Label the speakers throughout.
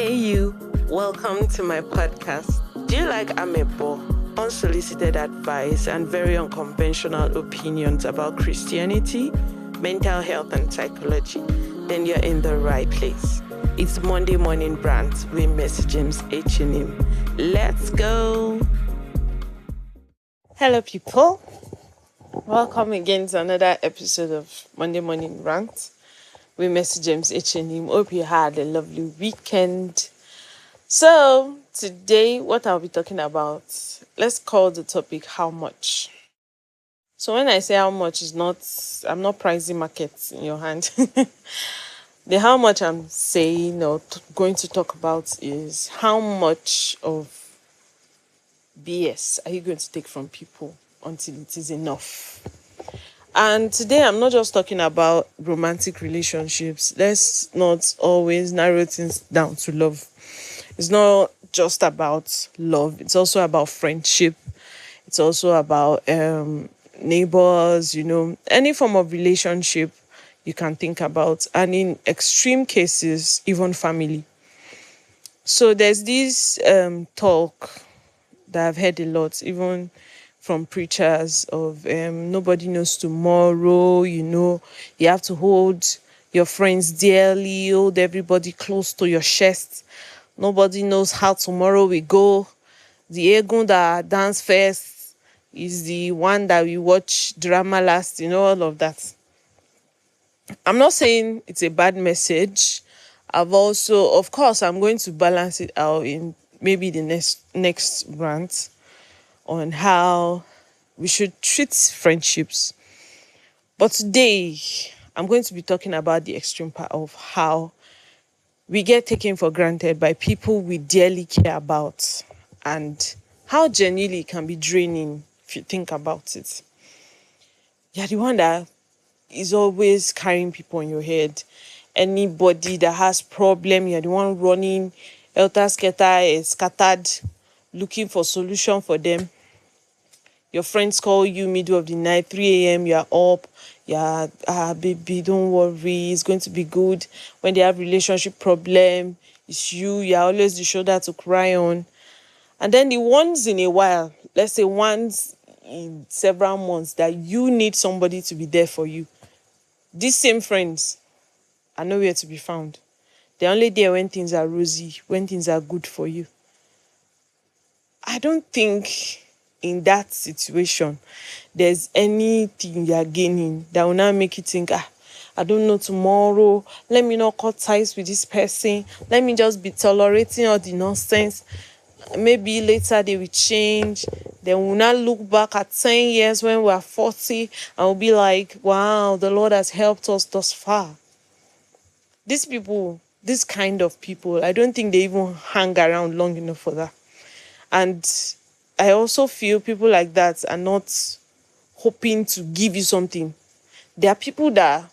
Speaker 1: Hey you, welcome to my podcast. Do you like amebo, unsolicited advice, and very unconventional opinions about Christianity, mental health, and psychology? Then you're in the right place. It's Monday Morning Rant with Miss James H&M. Let's go! Hello people, welcome again to another episode of Monday Morning Rant with Miss James H&M. Hope you had a lovely weekend. So today what I'll be talking about, let's call the topic how much. So when I say how much, I'm not pricing markets in your hand. The how much I'm saying or going to talk about is how much of BS are you going to take from people until it is enough. And today I'm not just talking about romantic relationships. Let's not always narrow things down to love. It's not just about love. It's also about friendship. It's also about neighbors, any form of relationship you can think about. And in extreme cases, even family. So there's this talk that I've heard a lot, even from preachers of nobody knows tomorrow, you have to hold your friends dearly, hold everybody close to your chest. Nobody knows how tomorrow will go. The egun that dance first is the one that we watch drama last, all of that. I'm not saying it's a bad message. Of course, I'm going to balance it out in maybe the next rant on how we should treat friendships. But today, I'm going to be talking about the extreme part of how we get taken for granted by people we dearly care about, and how genuinely it can be draining if you think about it. You're the one that is always carrying people on your head. Anybody that has problem, you're the one running helter skelter, scattered, looking for solution for them. Your friends call you middle of the night, 3 a.m. You're up. Yeah, baby, don't worry. It's going to be good. When they have relationship problem, it's you. You're always the shoulder to cry on. And then the ones in a while, let's say once in several months, that you need somebody to be there for you. These same friends are nowhere to be found. They're only there when things are rosy, when things are good for you. I don't think in that situation there's anything you're gaining that will now make you think, I don't know tomorrow, let me not cut ties with this person, let me just be tolerating all the nonsense, maybe later they will change. Then we'll not look back at 10 years when we're 40 and we'll be like, wow, the Lord has helped us thus far. These people, this kind of people, I don't think they even hang around long enough for that. And I also feel people like that are not hoping to give you something. There are people that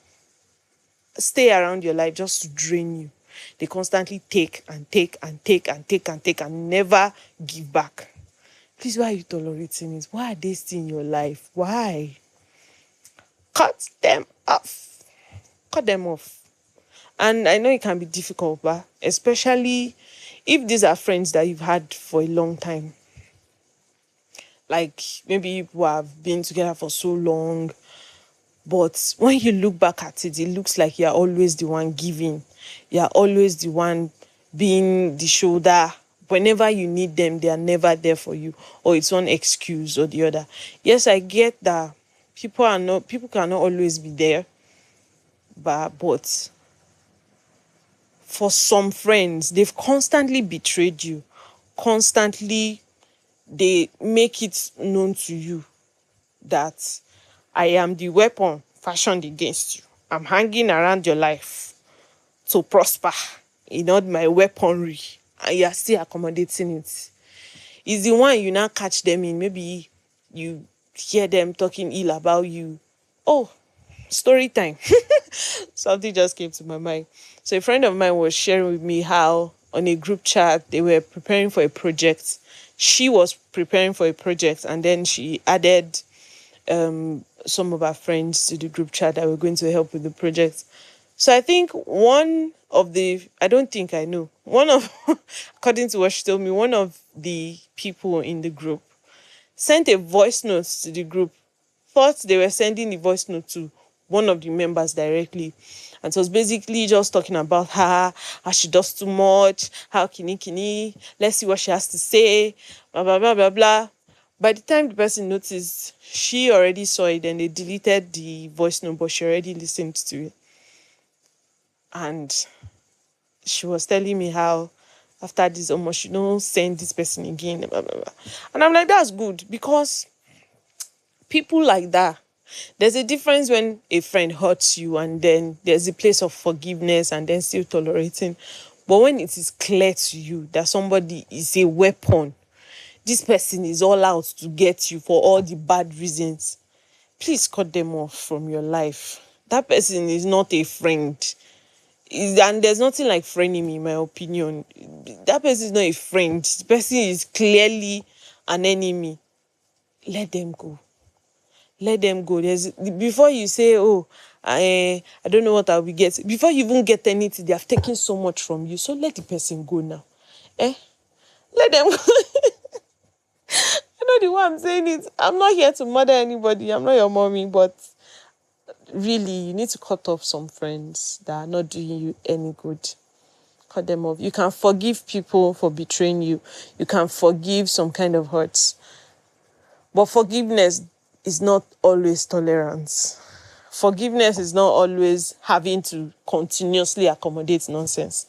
Speaker 1: stay around your life just to drain you. They constantly take and take and take and take and take and never give back. Please, why are you tolerating it? Why are they still in your life? Why? Cut them off. Cut them off. And I know it can be difficult, but especially if these are friends that you've had for a long time. Like maybe people have been together for so long, but when you look back at it, it looks like you're always the one giving. You're always the one being the shoulder. Whenever you need them, they are never there for you, or it's one excuse or the other. Yes, I get that people cannot always be there, but for some friends, they've constantly betrayed you. Constantly, they make it known to you that I am the weapon fashioned against you. I'm hanging around your life to prosper in all my weaponry, and you are still accommodating it. It's the one you now catch them in. Maybe you hear them talking ill about you. Oh, story time. Something just came to my mind. So a friend of mine was sharing with me how on a group chat they were preparing for a project. She was preparing for a project, and then she added some of her friends to the group chat that were going to help with the project. So I think one of the, I don't think I know, one of, according to what she told me, one of the people in the group sent a voice note to the group, thought they were sending the voice note to one of the members directly. And so it was basically just talking about her, how she does too much, how kini, let's see what she has to say, blah, blah, blah, blah, blah. By the time the person noticed, she already saw it and they deleted the voice note, but she already listened to it. And she was telling me how after this, almost she don't send this person again, blah, blah, blah. And I'm like, that's good, because people like that, there's a difference when a friend hurts you and then there's a place of forgiveness and then still tolerating. But when it is clear to you that somebody is a weapon, this person is all out to get you for all the bad reasons, please cut them off from your life. That person is not a friend. And there's nothing like frenemy, in my opinion. That person is not a friend. The person is clearly an enemy. Let them go. Let them go. There's, before you say, oh, I don't know what I'll be getting. Before you even get anything, they have taken so much from you. So let the person go now. Let them go. I know the way I'm saying it. I'm not here to murder anybody. I'm not your mommy, but really, you need to cut off some friends that are not doing you any good. Cut them off. You can forgive people for betraying you. You can forgive some kind of hurts. But forgiveness is not always tolerance. Forgiveness is not always having to continuously accommodate nonsense.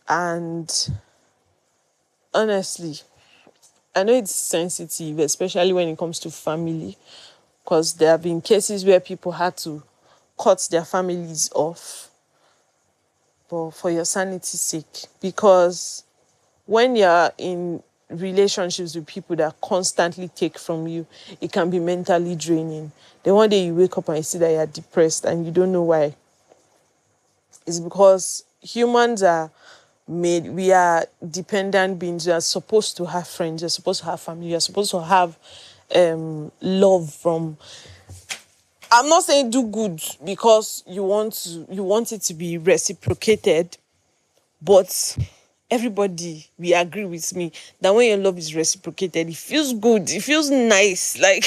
Speaker 1: And honestly, I know it's sensitive, especially when it comes to family, because there have been cases where people had to cut their families off, but for your sanity's sake. Because when you're in relationships with people that constantly take from you, it can be mentally draining. Then one day you wake up and you see that you're depressed and you don't know why. It's because humans are made, we are dependent beings. We are supposed to have friends, you're supposed to have family, you're supposed to have love from, I'm not saying do good because you want it to be reciprocated, but everybody will agree with me that when your love is reciprocated, it feels good, it feels nice. Like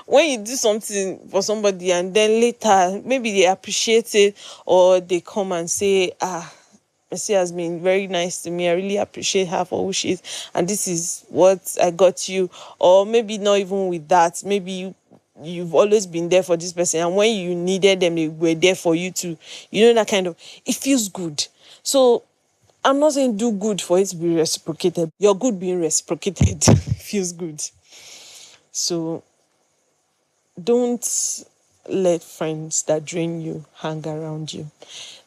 Speaker 1: when you do something for somebody and then later maybe they appreciate it, or they come and say, Messi has been very nice to me, I really appreciate her for who she is, and this is what I got you. Or maybe not even with that, maybe you've always been there for this person, and when you needed them they were there for you too. You know, that kind of, it feels good. So I'm not saying do good for it to be reciprocated. Your good being reciprocated feels good. So don't let friends that drain you hang around you.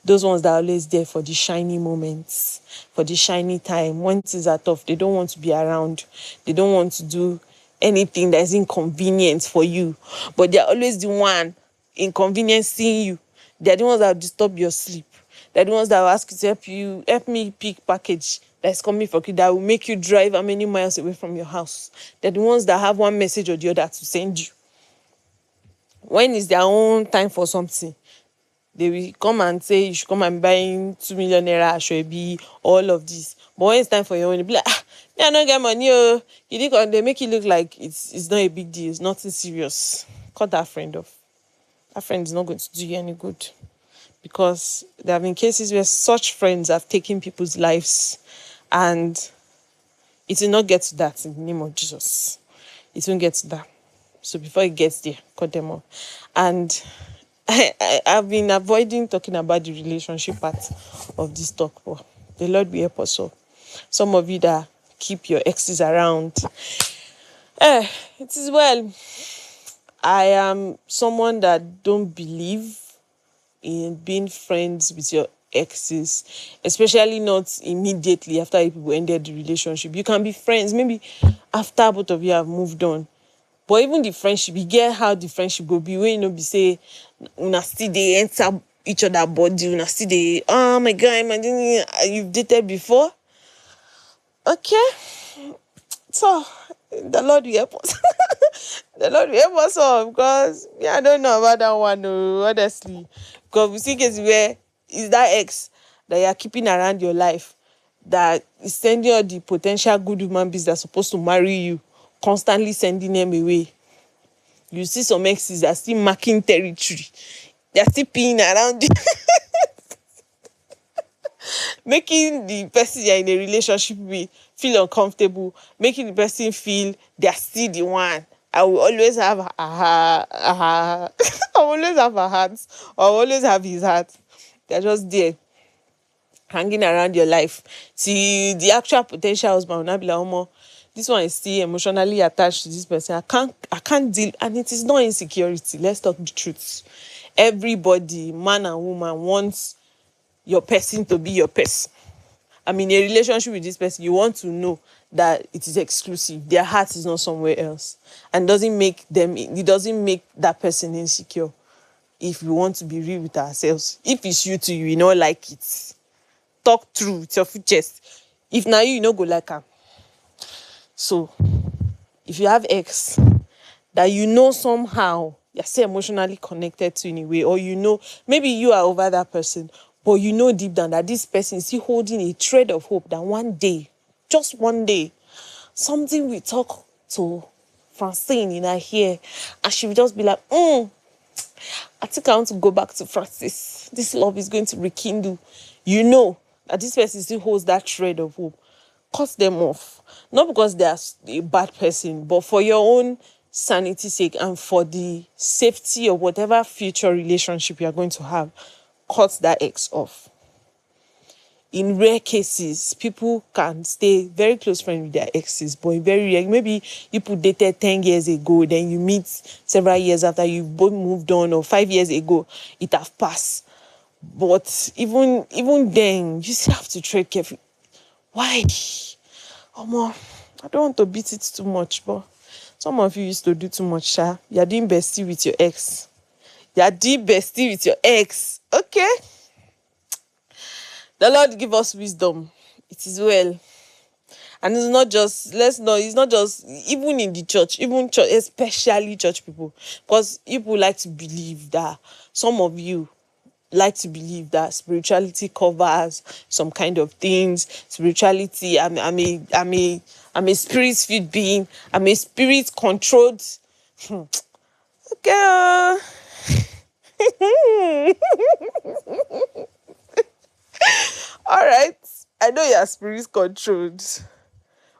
Speaker 1: Those ones that are always there for the shiny moments, for the shiny time. When things are tough, they don't want to be around. They don't want to do anything that is inconvenient for you. But they're always the one inconveniencing you. They're the ones that will disturb your sleep. They're the ones that will ask you to help me pick package that's coming for you, that will make you drive how many miles away from your house. They're the ones that have one message or the other to send you. When it's their own time for something, they will come and say you should come and buy 2 million naira be all of this. But when it's time for your own, you'll be like, me, I don't get money. Oh. You think they make it look like it's not a big deal, it's nothing serious. Cut that friend off. That friend is not going to do you any good. Because there have been cases where such friends have taken people's lives, and it will not get to that in the name of Jesus. It won't get to that. So before it gets there, cut them off. And I've been avoiding talking about the relationship part of this talk, but the Lord will help us all. Some of you that keep your exes around, it is well. I am someone that don't believe in being friends with your exes, especially not immediately after you people ended the relationship. You can be friends maybe after both of you have moved on. But even the friendship, you get how the friendship go be, when you know be say una still dey enter each other body, una still dey, oh my god, imagine you've dated before. Okay. So the Lord will help us. The Lord will help us all because yeah, I don't know about that one, no, honestly. Because we see cases where is that ex that you are keeping around your life that is sending all the potential good human beings that are supposed to marry you, constantly sending them away. You see some exes that are still marking territory. They are still peeing around you, making the person you're in a relationship with feel uncomfortable, making the person feel they're still the one. I will always have her, I will always have her heart, or I will always have his heart. They're just there, hanging around your life. See, the actual potential husband will not be like, Omo, this one is still emotionally attached to this person. I can't deal, and it is not insecurity. Let's talk the truth. Everybody, man and woman, wants your person to be your person. I'm in a relationship with this person. You want to know that it is exclusive. Their heart is not somewhere else, and it doesn't make that person insecure. If we want to be real with ourselves, if it's you too, you will not like it. Talk true with your full chest. If now you no go like am. So if you have ex that you know somehow you're still emotionally connected to in a way, or you know maybe you are over that person, but you know deep down that this person is still holding a thread of hope that one day, just one day, something will talk to Francine in her ear, and she will just be like, I think I want to go back to Francis. This love is going to rekindle. You know that this person still holds that thread of hope. Cut them off. Not because they are a bad person, but for your own sanity's sake and for the safety of whatever future relationship you are going to have. Cut that ex off. In rare cases, people can stay very close friends with their exes, but in very rare, maybe you put dated 10 years ago, then you meet several years after you've both moved on, or 5 years ago, it have passed. But even then, you still have to tread carefully. Why? Omo, I don't want to beat it too much, but some of you used to do too much, sha. You're doing bestie with your ex. You're doing bestie with your ex. Okay? The Lord give us wisdom. It is well. And it's not just, it's not just, even in the church, even church, especially church people. Because people like to believe that, some of you like to believe that spirituality covers some kind of things. Spirituality, I'm a spirit-filled being. I'm a spirit-controlled. Okay. All right. I know you're spirit-controlled.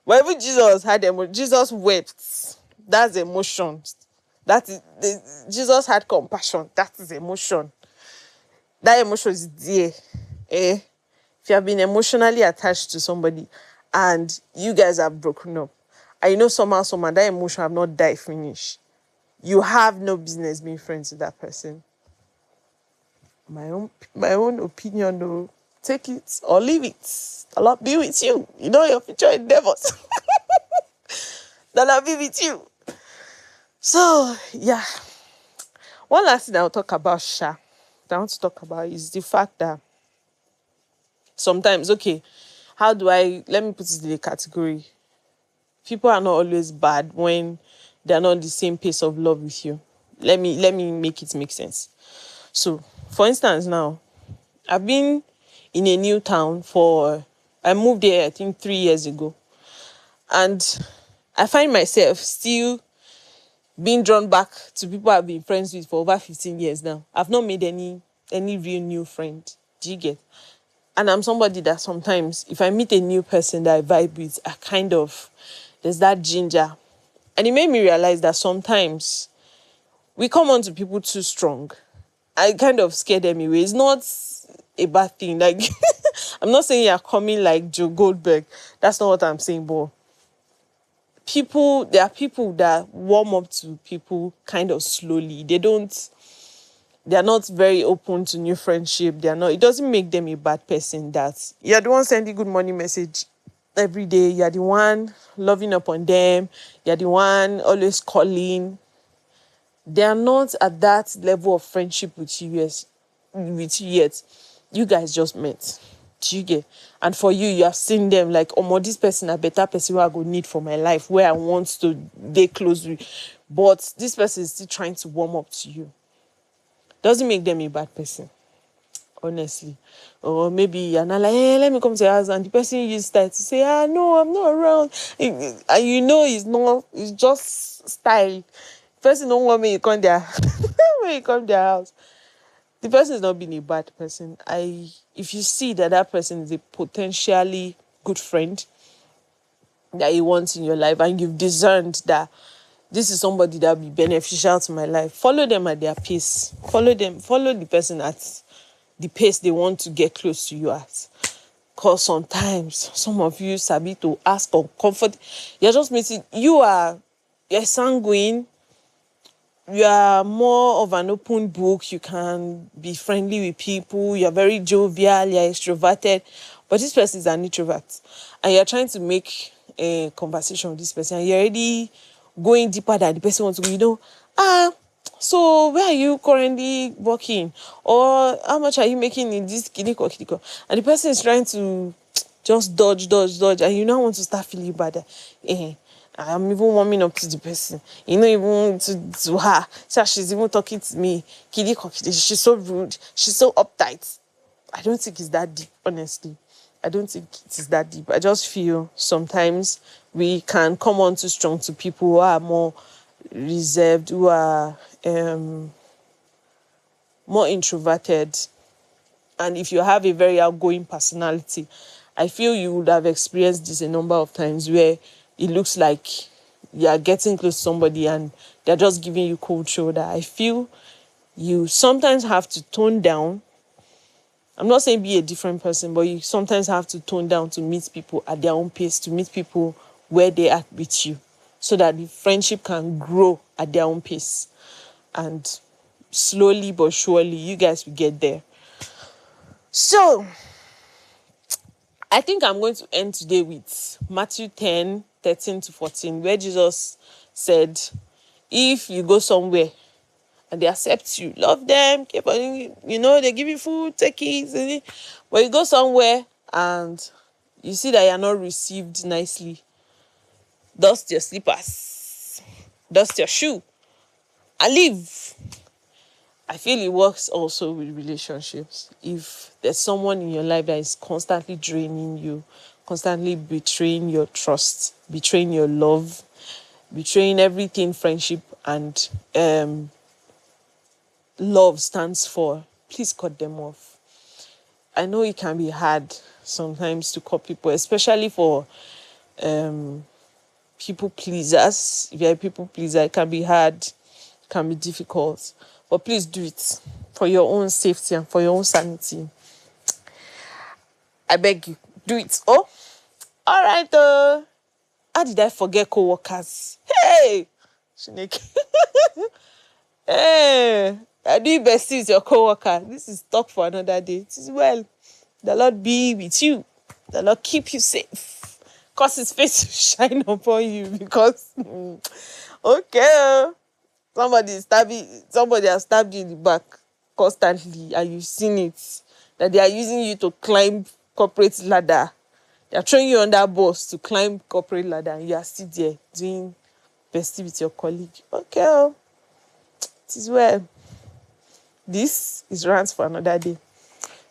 Speaker 1: But even Jesus had Jesus wept. That's emotion. Jesus had compassion. That is emotion. That emotion is there. If you have been emotionally attached to somebody and you guys are broken up, I know somehow that emotion have not died finish, you have no business being friends with that person. My own opinion though. Take it or leave it. The Lord be with you. You know your future endeavors. The Lord be with you. So yeah. One last thing I'll talk about, that I want to talk about is the fact that sometimes, okay, let me put it in a category. People are not always bad when they're not on the same pace of love with you. Let me make it make sense. So, for instance, now, I've been in a new town I moved there, I think 3 years ago. And I find myself still being drawn back to people I've been friends with for over 15 years now. I've not made any real new friend. Do you get? And I'm somebody that sometimes, if I meet a new person that I vibe with, there's that ginger. And it made me realize that sometimes we come on to people too strong. I kind of scare them away. It's not a bad thing. Like, I'm not saying you're coming like Joe Goldberg. That's not what I'm saying. But there are people that warm up to people kind of slowly. They're not very open to new friendship. It doesn't make them a bad person that you're the one sending good morning message every day. You're the one loving up on them. You're the one always calling. They are not at that level of friendship with you yet. You guys just met. Do you get? And for you have seen them like, oh, this person a better person who I go need for my life, where I want to stay close with. but this person is still trying to warm up to you, doesn't make them a bad person, honestly. Or maybe you're not like, hey, let me come to your house, and the person used that to say, no, I'm not around. And it's not, it's just style. The person don't want me to come there. When you come to their house, the person is not being a bad person. If you see that person is a potentially good friend that you want in your life, and you've discerned that this is somebody that will be beneficial to my life, follow them at their pace. Follow the person at the pace they want to get close to you at. Because sometimes some of you sabi to ask for comfort. You're just missing. You're sanguine. You are more of an open book. You can be friendly with people. You're very jovial. You're extroverted. But this person is an introvert. And you're trying to make a conversation with this person. And you're already going deeper than the person wants to go. So where are you currently working? Or how much are you making in this kidiko? And the person is trying to just dodge. And you now want to start feeling bad. I'm even warming up to the person. Even to her. So she's even talking to me. Kidiko. She's so rude. She's so uptight. I don't think it's that deep, honestly. I don't think it is that deep. I just feel sometimes we can come on too strong to people who are more reserved, who are more introverted. And if you have a very outgoing personality, I feel you would have experienced this a number of times, where it looks like you are getting close to somebody and they're just giving you cold shoulder. I feel you sometimes have to tone down. I'm not saying be a different person, but you sometimes have to tone down to meet people at their own pace, to meet people where they are with you, so that the friendship can grow at their own pace. And slowly but surely, you guys will get there. So, I think I'm going to end today with Matthew 10:13-14, where Jesus said, if you go somewhere and they accept you, love them, keep on, they give you food, take it. But you go somewhere and you see that you're not received nicely, dust your slippers, dust your shoe, and leave. I feel it works also with relationships. If there's someone in your life that is constantly draining you, constantly betraying your trust, betraying your love, betraying everything friendship and love stands for, please cut them off. I know it can be hard sometimes to cut people, especially for people pleasers. If you're a people pleaser, it can be hard, it can be difficult. But please do it for your own safety and for your own sanity. I beg you, do it. Oh, all right. How did I forget co-workers? Hey, Shineke. Hey, I do best with your co-worker. This is talk for another day. It is well. The Lord be with you. The Lord keep you safe. Cause his face to shine upon you. Because okay. Somebody has stabbed you in the back constantly, and you've seen it. That they are using you to climb corporate ladder. They are throwing you on that bus to climb corporate ladder, and you are still there doing bestie with your colleague. Okay, it is well. This is rants for another day.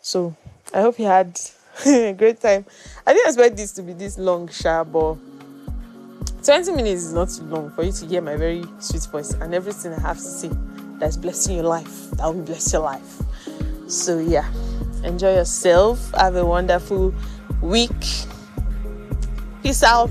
Speaker 1: So I hope you had a great time. I didn't expect this to be this long, but 20 minutes is not too long for you to hear my very sweet voice and everything I have to say that's blessing your life. That will bless your life. So yeah, enjoy yourself. Have a wonderful week. Peace out.